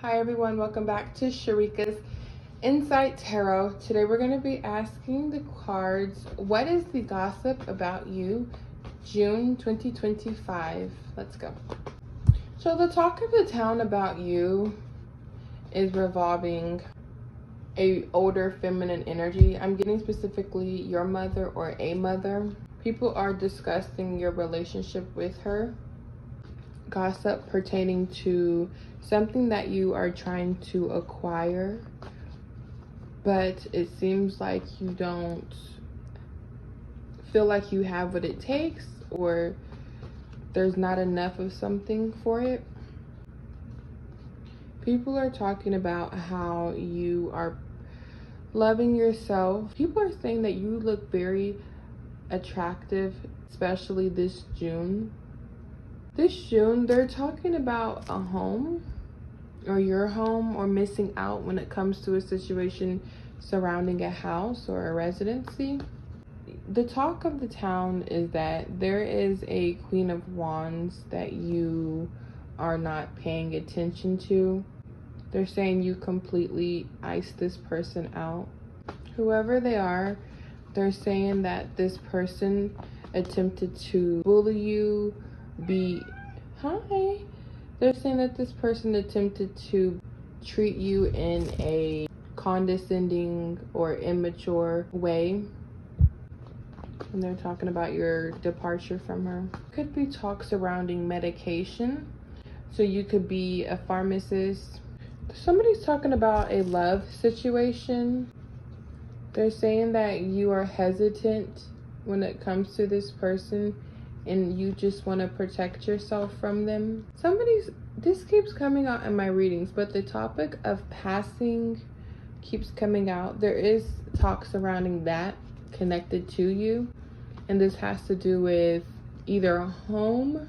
Hi everyone, welcome back to Sharika's Insight Tarot. Today we're going to be asking the cards, what is the gossip about you, June 2025? Let's go. So the talk of the town about you is revolving a older feminine energy. I'm getting specifically your mother or a mother. People are discussing your relationship with her. Gossip pertaining to something that you are trying to acquire, but it seems like you don't feel like you have what it takes, or there's not enough of something for it. People are talking about how you are loving yourself. People are saying that you look very attractive, especially this June. This June, they're talking about a home or your home, or missing out when it comes to a situation surrounding a house or a residency. The talk of the town is that there is a Queen of Wands that you are not paying attention to. They're saying you completely iced this person out. Whoever they are, they're saying that this person attempted to bully you, They're saying that this person attempted to treat you in a condescending or immature way. And they're talking about your departure from her. Could be talk surrounding medication. So you could be a pharmacist. Somebody's talking about a love situation. They're saying that you are hesitant when it comes to this person, and you just want to protect yourself from them. This keeps coming out in my readings, but the topic of passing keeps coming out. There is talk surrounding that connected to you, and this has to do with either a home,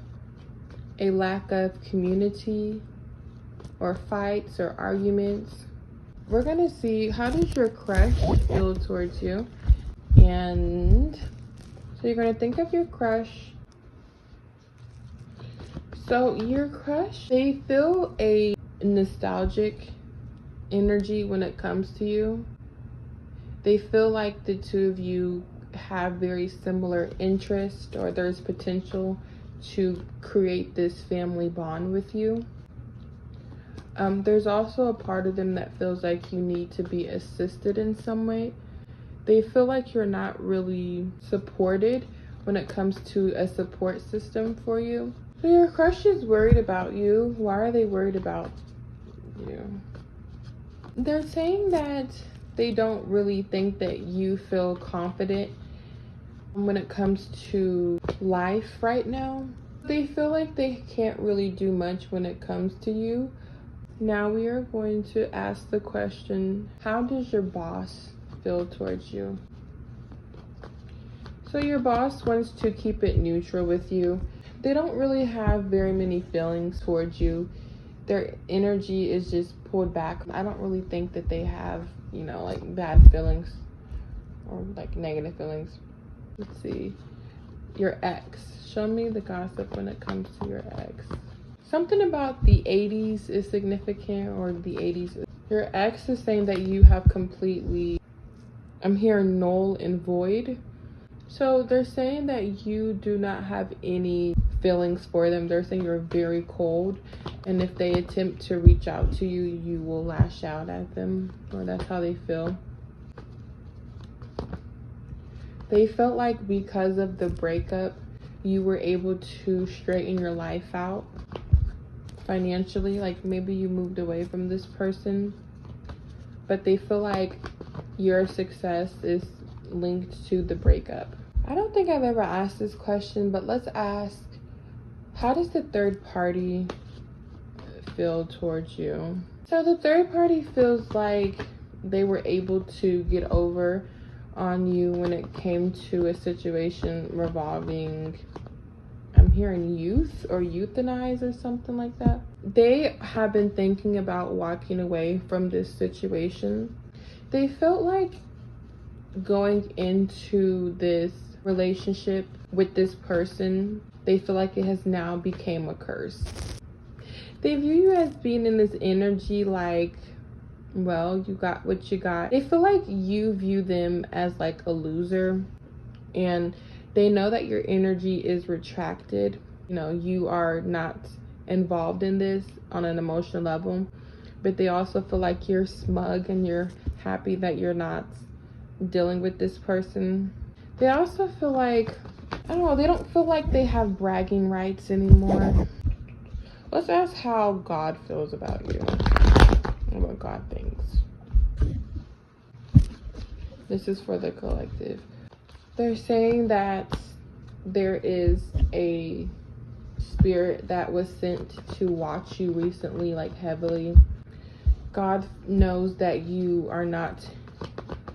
a lack of community, or fights or arguments. We're gonna see, how does your crush feel towards you? And so you're gonna think of your crush. So your crush, they feel a nostalgic energy when it comes to you. They feel like the two of you have very similar interests, or there's potential to create this family bond with you. There's also a part of them that feels like you need to be assisted in some way. They feel like you're not really supported when it comes to a support system for you. So your crush is worried about you. Why are they worried about you? They're saying that they don't really think that you feel confident when it comes to life right now. They feel like they can't really do much when it comes to you. Now we are going to ask the question, how does your boss feel towards you? So your boss wants to keep it neutral with you. They don't really have very many feelings towards you. Their energy is just pulled back. I don't really think that they have, like bad feelings or like negative feelings. Let's see. Your ex. Show me the gossip when it comes to your ex. Something about the 80s is significant, or the 80s. Your ex is saying that you have completely, I'm hearing null and void. So they're saying that you do not have any feelings for them. They're saying you're very cold, and if they attempt to reach out to you, you will lash out at them, or that's how they feel. They felt like because of the breakup, you were able to straighten your life out financially. Like maybe you moved away from this person, but they feel like your success is linked to the breakup. I don't think I've ever asked this question, but let's ask, how does the third party feel towards you? So the third party feels like they were able to get over on you when it came to a situation revolving, I'm hearing youth or euthanize or something like that. They have been thinking about walking away from this situation. They felt like going into this relationship with this person, they feel like it has now become a curse. They view you as being in this energy like, well, you got what you got. They feel like you view them as like a loser, and they know that your energy is retracted. You know, you are not involved in this on an emotional level, but they also feel like you're smug and you're happy that you're not dealing with this person. They also feel like, I don't know, they don't feel like they have bragging rights anymore. Let's ask how God feels about you and what God thinks. This is for the collective. They're saying that there is a spirit that was sent to watch you recently, like heavily. God knows that you are not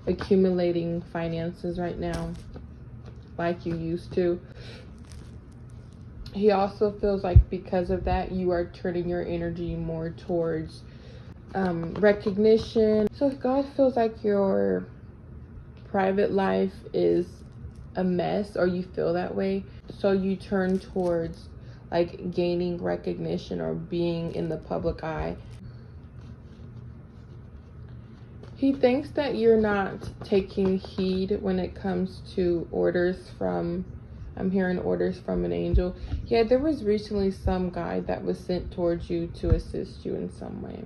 accumulating finances right now like you used to. He also feels like because of that, you are turning your energy more towards recognition. So God feels like your private life is a mess, or you feel that way, so you turn towards like gaining recognition or being in the public eye. He thinks that you're not taking heed when it comes to orders from, I'm hearing orders from an angel. Yeah, there was recently some guide that was sent towards you to assist you in some way.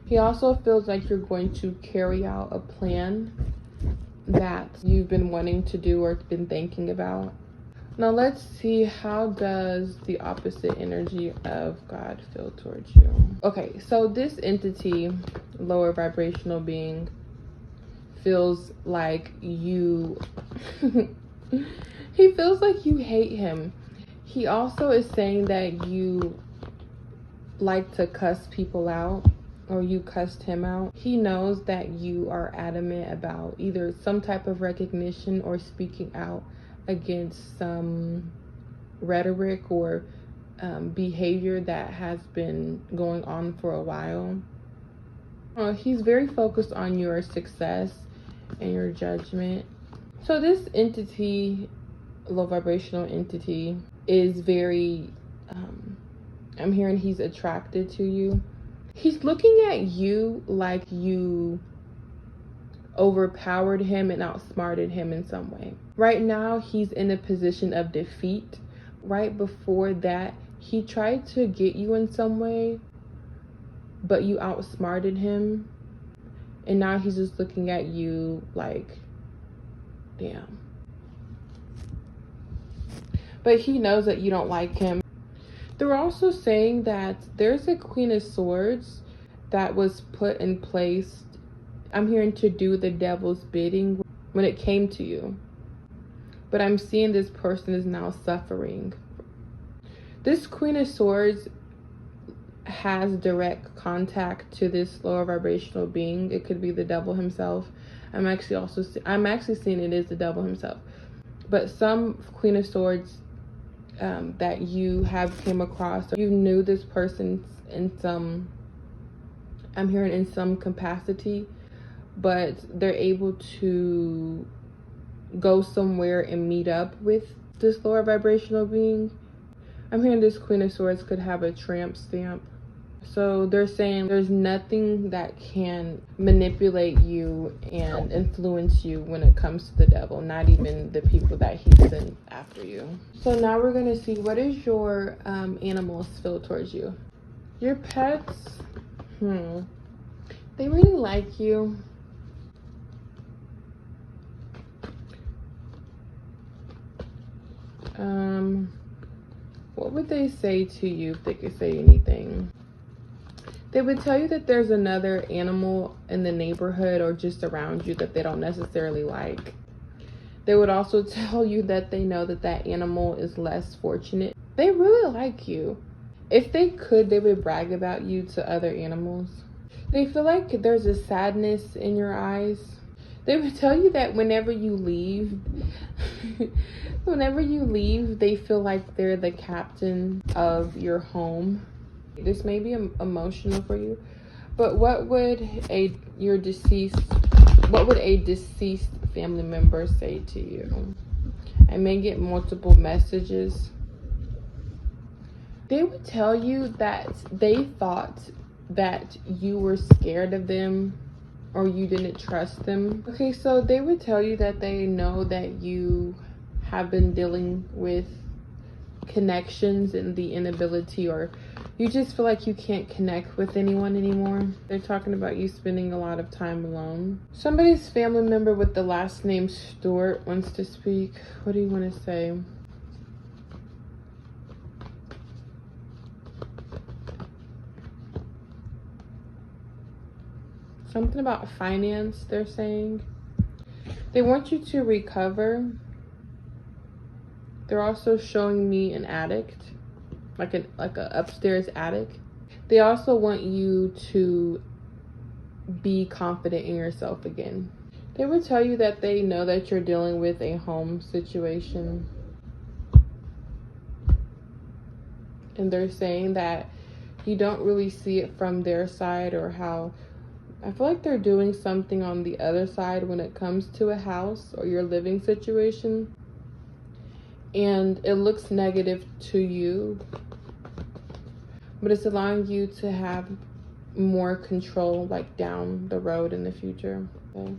He also feels like you're going to carry out a plan that you've been wanting to do or been thinking about. Now let's see, how does the opposite energy of God feel towards you? Okay, so this entity, lower vibrational being, feels like you he feels like you hate him. He also is saying that you like to cuss people out, or you cussed him out. He knows that you are adamant about either some type of recognition or speaking out against some rhetoric or behavior that has been going on for a while. He's very focused on your success and your judgment. So this entity, low vibrational entity, is very, I'm hearing he's attracted to you. He's looking at you like you overpowered him and outsmarted him in some way. Right now, he's in a position of defeat. Right before that, he tried to get you in some way, but you outsmarted him. And now he's just looking at you like, damn. But he knows that you don't like him. They're also saying that there's a Queen of Swords that was put in place, I'm hearing, to do the devil's bidding when it came to you. But I'm seeing this person is now suffering. This Queen of Swords has direct contact to this lower vibrational being. It could be the devil himself. I'm actually seeing it is the devil himself. But some Queen of Swords that you have came across, you knew this person in some, I'm hearing, in some capacity, but they're able to go somewhere and meet up with this lower vibrational being. I'm hearing this Queen of Swords could have a tramp stamp. So they're saying there's nothing that can manipulate you and influence you when it comes to the devil, not even the people that he sent after you. So now we're going to see, what is your animals feel towards you? Your pets, they really like you. What would they say to you if they could say anything? They would tell you that there's another animal in the neighborhood or just around you that they don't necessarily like. They would also tell you that they know that that animal is less fortunate. They really like you. If they could, they would brag about you to other animals. They feel like there's a sadness in your eyes. They would tell you that whenever you leave, they feel like they're the captain of your home. This may be emotional for you, but what would a deceased family member say to you? I may get multiple messages. They would tell you that they thought that you were scared of them or you didn't trust them. Okay, so they would tell you that they know that you have been dealing with connections and the inability, or you just feel like you can't connect with anyone anymore. They're talking about you spending a lot of time alone. Somebody's family member with the last name Stewart wants to speak. What do you want to say? Something about finance, they're saying. They want you to recover. They're also showing me an addict, like a upstairs attic. They also want you to be confident in yourself again. They would tell you that they know that you're dealing with a home situation. And they're saying that you don't really see it from their side, or how I feel like they're doing something on the other side when it comes to a house or your living situation. And it looks negative to you, but it's allowing you to have more control, like down the road in the future. Okay.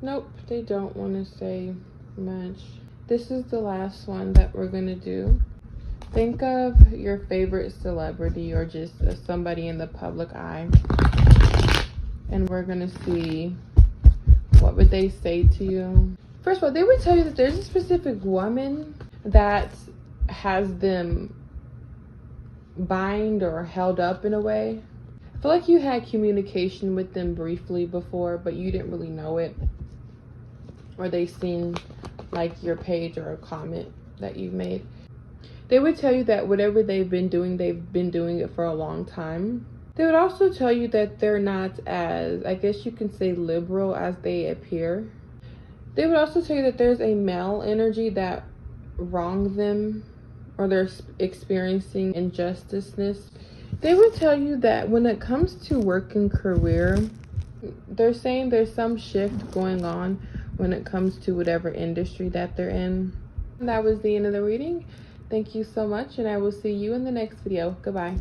Nope, they don't want to say much. This is the last one that we're gonna do. Think of your favorite celebrity or just somebody in the public eye, and we're gonna see what would they say to you. First of all, they would tell you that there's a specific woman that has them bind or held up in a way. I feel like you had communication with them briefly before, but you didn't really know it. Or they seen like your page or a comment that you made. They would tell you that whatever they've been doing it for a long time. They would also tell you that they're not as, I guess you can say, liberal as they appear. They would also tell you that there's a male energy that wronged them, or they're experiencing injusticeness. They would tell you that when it comes to work and career, they're saying there's some shift going on when it comes to whatever industry that they're in. And that was the end of the reading. Thank you so much, and I will see you in the next video. Goodbye.